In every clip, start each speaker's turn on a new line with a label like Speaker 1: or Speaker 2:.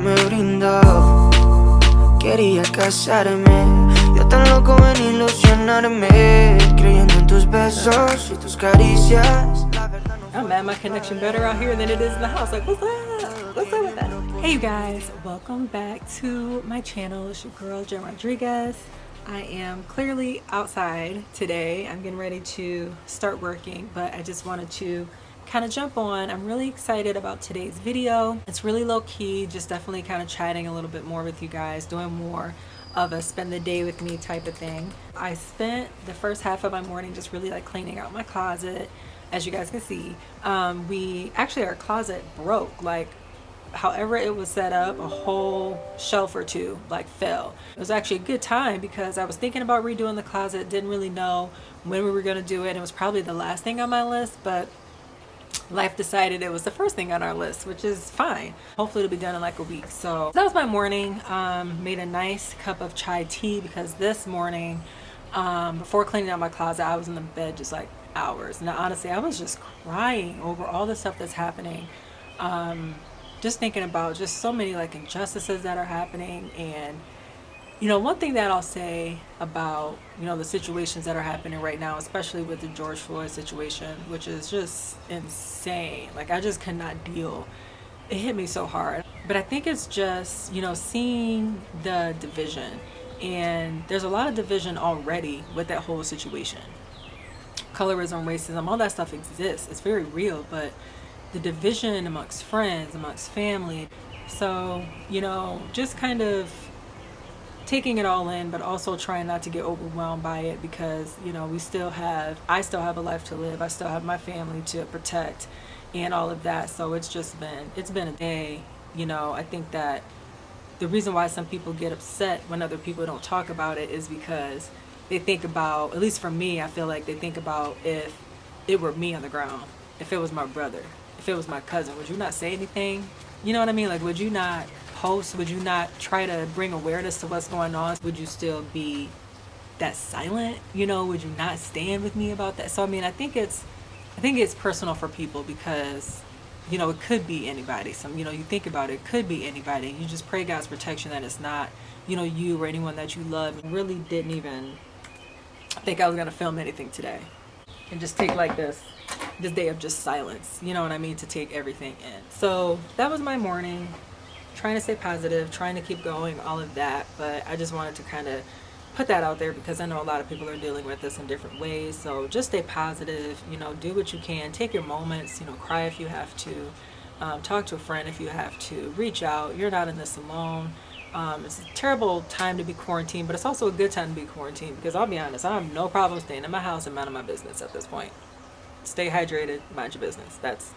Speaker 1: me brindó. Quería casarme, yo tan loco en ilusionarme, creyendo en tus besos y tus caricias.
Speaker 2: I'm mad my connection better out here than it is in the house. Like, what's up? What's up with that? Hey you guys, welcome back to my channel. It's your girl, Jen Rodriguez. I am clearly outside today. I'm getting ready to start working, but I just wanted to kind of jump on. I'm really excited about today's video. It's really low key, just definitely kind of chatting a little bit more with you guys, doing more of a spend the day with me type of thing. I spent the first half of my morning just really like cleaning out my closet. As you guys can see, our closet broke. Like, however it was set up, a whole shelf or two like fell. It was actually a good time because I was thinking about redoing the closet, didn't really know when we were going to do it. It was probably the last thing on my list, but life decided it was the first thing on our list, which is fine. Hopefully it'll be done in like a week. So that was my morning. Made a nice cup of chai tea because this morning, before cleaning out my closet, I was in the bed just like hours. Now honestly, I was just crying over all the stuff that's happening. Just thinking about just so many like injustices that are happening. And you know, one thing that I'll say about, you know, the situations that are happening right now, especially with the George Floyd situation, which is just insane. Like, I just could not deal. It hit me so hard. But I think it's just, you know, seeing the division. And there's a lot of division already with that whole situation. Colorism, racism, all that stuff exists. It's very real. But the division amongst friends, amongst family. So, you know, just kind of taking it all in, but also trying not to get overwhelmed by it because, you know, I still have a life to live. I still have my family to protect and all of that. So it's been a day. You know, I think that the reason why some people get upset when other people don't talk about it is because they think about, at least for me, I feel like they think about if it were me on the ground, if it was my brother, if it was my cousin, would you not say anything? You know what I mean? Like, would you not post? Would you not try to bring awareness to what's going on? Would you still be that silent? You know, would you not stand with me about that? So I mean, I think it's personal for people because, you know, it could be anybody. You know, you think about it, it could be anybody. You just pray God's protection that it's not, you know, you or anyone that you love. I really didn't even think I was gonna film anything today and just take like this day of just silence, you know what I mean, to take everything in. So that was my morning, trying to stay positive, trying to keep going, all of that. But I just wanted to kind of put that out there because I know a lot of people are dealing with this in different ways. So just stay positive, you know, do what you can, take your moments, you know, cry if you have to, talk to a friend if you have to, reach out. You're not in this alone. It's a terrible time to be quarantined, but it's also a good time to be quarantined because I'll be honest, I have no problem staying in my house and minding my business at this point. Stay hydrated, mind your business. That's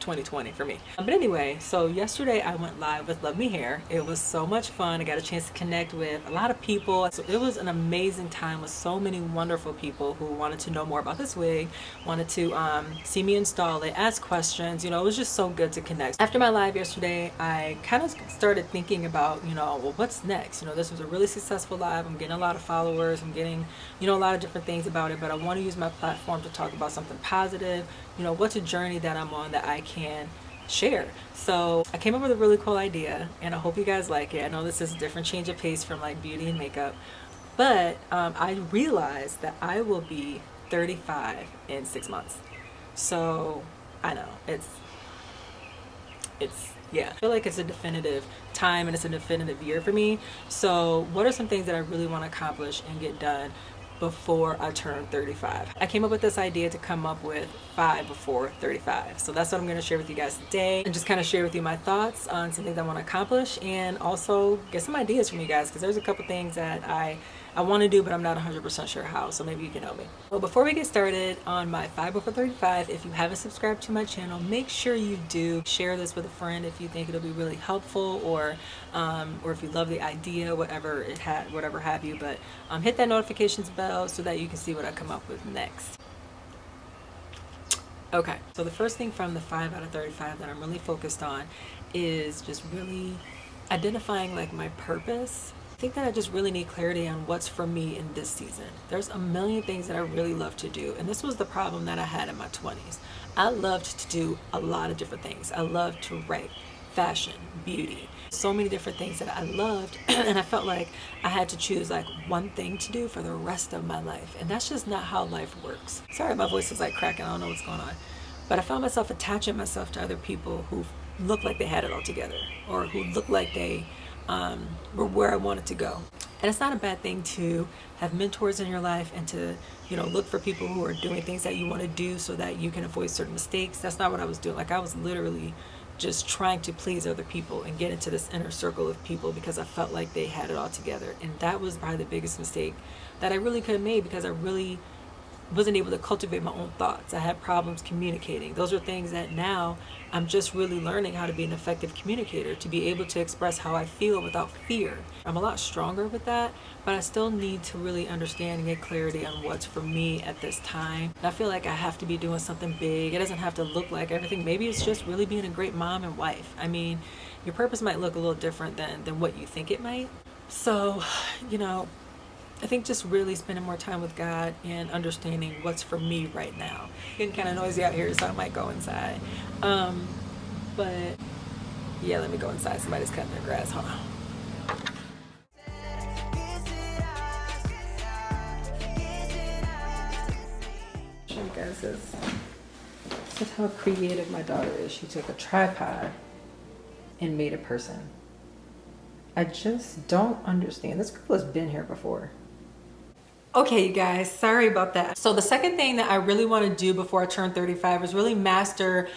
Speaker 2: 2020 for me. But anyway, so yesterday I went live with Love Me Hair. It was so much fun. I got a chance to connect with a lot of people. So it was an amazing time with so many wonderful people who wanted to know more about this wig, wanted to see me install it, ask questions. You know, it was just so good to connect. After my live yesterday, I kind of started thinking about, you know, well, what's next? You know, this was a really successful live. I'm getting a lot of followers. I'm getting, you know, a lot of different things about it, but I want to use my platform to talk about something positive. You know, what's a journey that I'm on that I can share. So I came up with a really cool idea and I hope you guys like it. I know this is a different change of pace from like beauty and makeup, but I realized that I will be 35 in 6 months. So I know it's yeah, I feel like it's a definitive time and it's a definitive year for me. So what are some things that I really want to accomplish and get done before I turn 35? I came up with this idea to come up with 5 before 35. So that's what I'm going to share with you guys today and just kind of share with you my thoughts on some things I want to accomplish and also get some ideas from you guys because there's a couple things that I want to do, but I'm not 100% sure how, so maybe you can help me. Well, before we get started on my 5 before 35, if you haven't subscribed to my channel, make sure you do. Share this with a friend if you think it'll be really helpful, or if you love the idea, whatever have you. But hit that notifications bell so that you can see what I come up with next. Okay, so the first thing from the 5 out of 35 that I'm really focused on is just really identifying like my purpose. I think that I just really need clarity on what's for me in this season. There's a million things that I really love to do, and this was the problem that I had in my 20s. I loved to do a lot of different things. I loved to write fashion, beauty, so many different things that I loved. And I felt like I had to choose like one thing to do for the rest of my life. And that's just not how life works. Sorry, my voice is like cracking. I don't know what's going on. But I found myself attaching myself to other people who looked like they had it all together, or who looked like they were where I wanted to go. And it's not a bad thing to have mentors in your life and to, look for people who are doing things that you want to do so that you can avoid certain mistakes. That's not what I was doing. Like, I was literally just trying to please other people and get into this inner circle of people because I felt like they had it all together. And that was probably the biggest mistake that I really could have made, because I really wasn't able to cultivate my own thoughts. I had problems communicating. Those are things that now I'm just really learning how to be an effective communicator, to be able to express how I feel without fear. I'm a lot stronger with that, but I still need to really understand and get clarity on what's for me at this time. And I feel like I have to be doing something big. It doesn't have to look like everything. Maybe it's just really being a great mom and wife. I mean, your purpose might look a little different than what you think it might. So, I think just really spending more time with God and understanding what's for me right now. It's getting kind of noisy out here, so I might go inside. But yeah, let me go inside. Somebody's cutting their grass. Hold on. Show you guys this. This is how creative my daughter is. She took a tripod and made a person. I just don't understand. This girl has been here before. Okay, you guys, sorry about that. So the second thing that I really want to do before I turn 35 is really master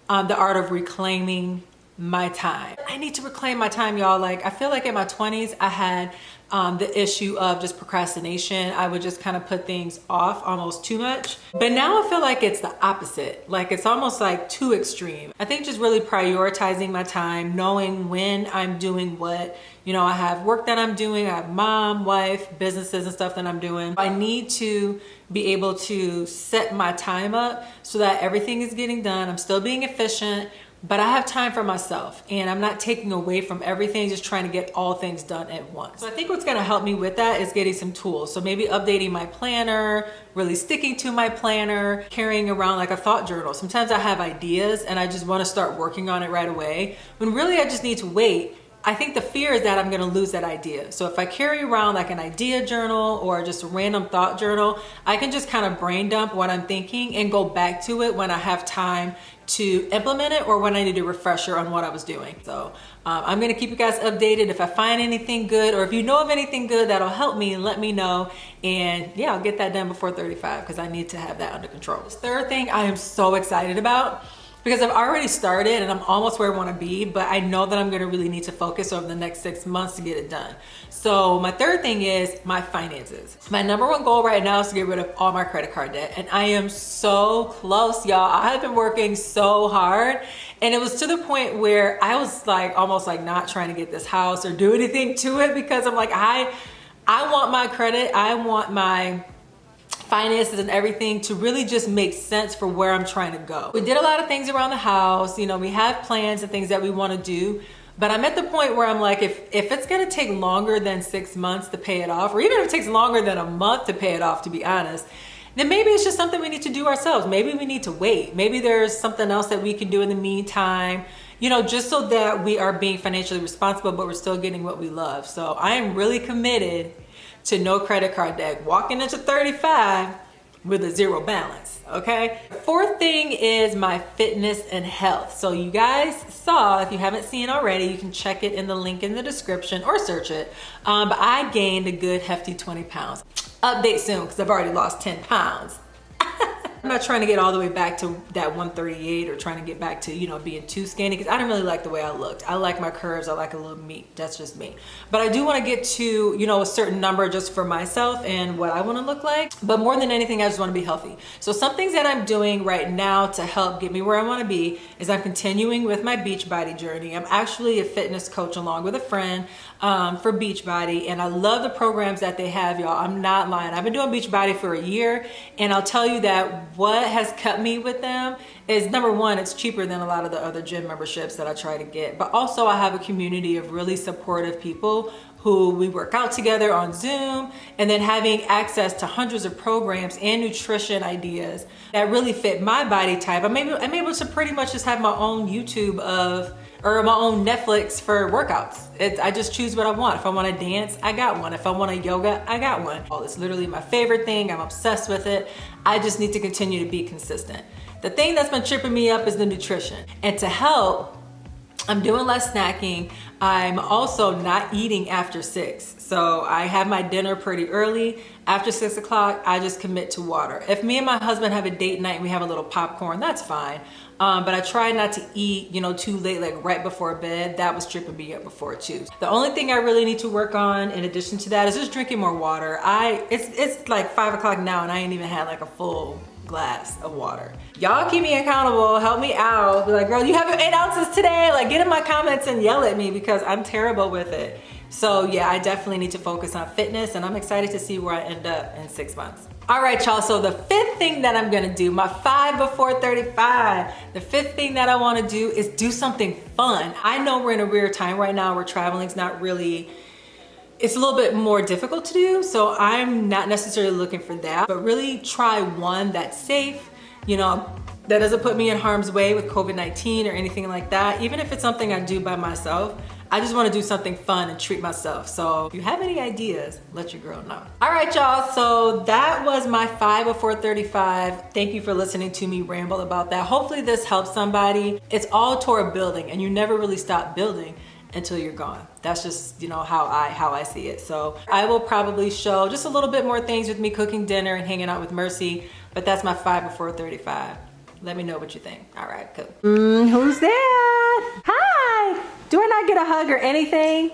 Speaker 2: the art of reclaiming my time. I need to reclaim my time, y'all. Like, I feel like in my 20s, I had the issue of just procrastination. I would just kind of put things off almost too much. But now I feel like it's the opposite. Like, it's almost like too extreme. I think just really prioritizing my time, knowing when I'm doing what. I have work that I'm doing, I have mom, wife, businesses and stuff that I'm doing. I need to be able to set my time up so that everything is getting done. I'm still being efficient, but I have time for myself, and I'm not taking away from everything, just trying to get all things done at once. So I think what's gonna help me with that is getting some tools. So maybe updating my planner, really sticking to my planner, carrying around like a thought journal. Sometimes I have ideas and I just wanna start working on it right away, when really I just need to wait. I think the fear is that I'm gonna lose that idea. So if I carry around like an idea journal or just a random thought journal, I can just kind of brain dump what I'm thinking and go back to it when I have time to implement it or when I need a refresher on what I was doing. So I'm gonna keep you guys updated. If I find anything good, or if you know of anything good that'll help me, let me know. And yeah, I'll get that done before 35 because I need to have that under control. This third thing I am so excited about, because I've already started and I'm almost where I want to be, but I know that I'm going to really need to focus over the next 6 months to get it done. So my third thing is my finances. My number one goal right now is to get rid of all my credit card debt. And I am so close, y'all. I have been working so hard, and it was to the point where I was like almost like not trying to get this house or do anything to it, because I'm like, I want my credit. I want my finances and everything to really just make sense for where I'm trying to go. We did a lot of things around the house. We have plans and things that we want to do, but I'm at the point where I'm like, if it's going to take longer than 6 months to pay it off, or even if it takes longer than a month to pay it off, to be honest, then maybe it's just something we need to do ourselves. Maybe we need to wait. Maybe there's something else that we can do in the meantime, just so that we are being financially responsible, but we're still getting what we love. So I am really committed to no credit card debt, walking into 35 with a zero balance, okay? Fourth thing is my fitness and health. So you guys saw, if you haven't seen already, you can check it in the link in the description or search it. But I gained a good hefty 20 pounds. Update soon, because I've already lost 10 pounds. I'm not trying to get all the way back to that 138 or trying to get back to, being too skinny, because I didn't really like the way I looked. I like my curves. I like a little meat. That's just me. But I do want to get to, a certain number just for myself and what I want to look like. But more than anything, I just want to be healthy. So some things that I'm doing right now to help get me where I want to be is I'm continuing with my Beachbody journey. I'm actually a fitness coach along with a friend for Beachbody, and I love the programs that they have, y'all. I'm not lying. I've been doing Beachbody for a year, and I'll tell you that what has kept me with them is number one, it's cheaper than a lot of the other gym memberships that I try to get. But also I have a community of really supportive people who we work out together on Zoom, and then having access to hundreds of programs and nutrition ideas that really fit my body type. I'm able to pretty much just have my own YouTube or my own Netflix for workouts. I just choose what I want. If I want to dance, I got one. If I want to yoga, I got one. Oh, it's literally my favorite thing. I'm obsessed with it. I just need to continue to be consistent. The thing that's been tripping me up is the nutrition. And to help, I'm doing less snacking. I'm also not eating after 6. So I have my dinner pretty early. After 6 o'clock, I just commit to water. If me and my husband have a date night and we have a little popcorn, that's fine. But I try not to eat, too late, like right before bed. That was tripping me up before too. The only thing I really need to work on in addition to that is just drinking more water. It's like 5 o'clock now and I ain't even had like a full glass of water. Y'all keep me accountable, help me out. Be like, girl, you have your 8 ounces today. Like, get in my comments and yell at me because I'm terrible with it. So yeah, I definitely need to focus on fitness, and I'm excited to see where I end up in 6 months. All right, y'all, so the 5th thing that I'm gonna do, my 5 before 35, the 5th thing that I wanna do is do something fun. I know we're in a weird time right now where traveling's not really, it's a little bit more difficult to do, so I'm not necessarily looking for that, but really try one that's safe, that doesn't put me in harm's way with COVID-19 or anything like that. Even if it's something I do by myself, I just want to do something fun and treat myself. So if you have any ideas, let your girl know. All right, y'all, so that was my 5 before 35. Thank you for listening to me ramble about that. Hopefully this helps somebody. It's all toward building, and you never really stop building until you're gone. That's just, how I see it. So I will probably show just a little bit more things with me cooking dinner and hanging out with Mercy, but that's my 5 before 35. Let me know what you think. All right, cool. Who's that? Hi. Do I not get a hug or anything?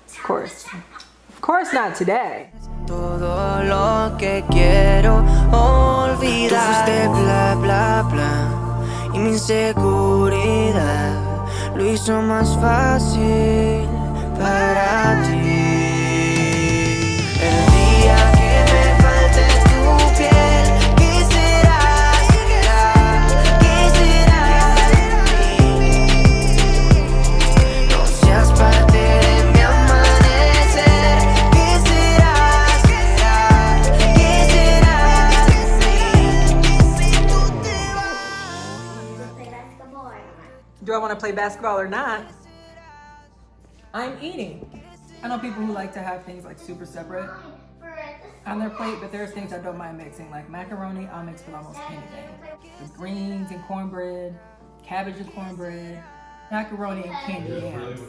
Speaker 2: Of course not today.
Speaker 1: Todo lo que quiero olvidar. Tú fuiste bla bla bla y mi inseguridad lo hizo más fácil para ti. El día que me falte tu piel, ¿qué será? ¿Qué será de mí? No seas parte de mi amanecer. ¿Qué será? ¿Qué será de mí? Si tú te vas.
Speaker 2: Do I want to play basketball or not? I'm eating. I know people who like to have things like super separate on their plate, but there's things I don't mind mixing, like macaroni. I'll mix with almost anything. With greens and cornbread, cabbage and cornbread, macaroni and candy yams.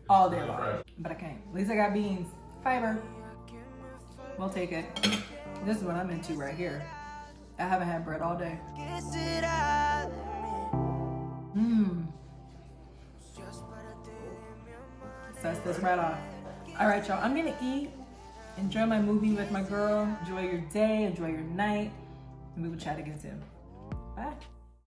Speaker 2: All day long. But I can't. At least I got beans. Fiber. We'll take it. This is what I'm into right here. I haven't had bread all day. That's this right off. All right, y'all, I'm gonna eat, enjoy my movie with my girl, enjoy your day, enjoy your night, and we will chat again soon. Bye.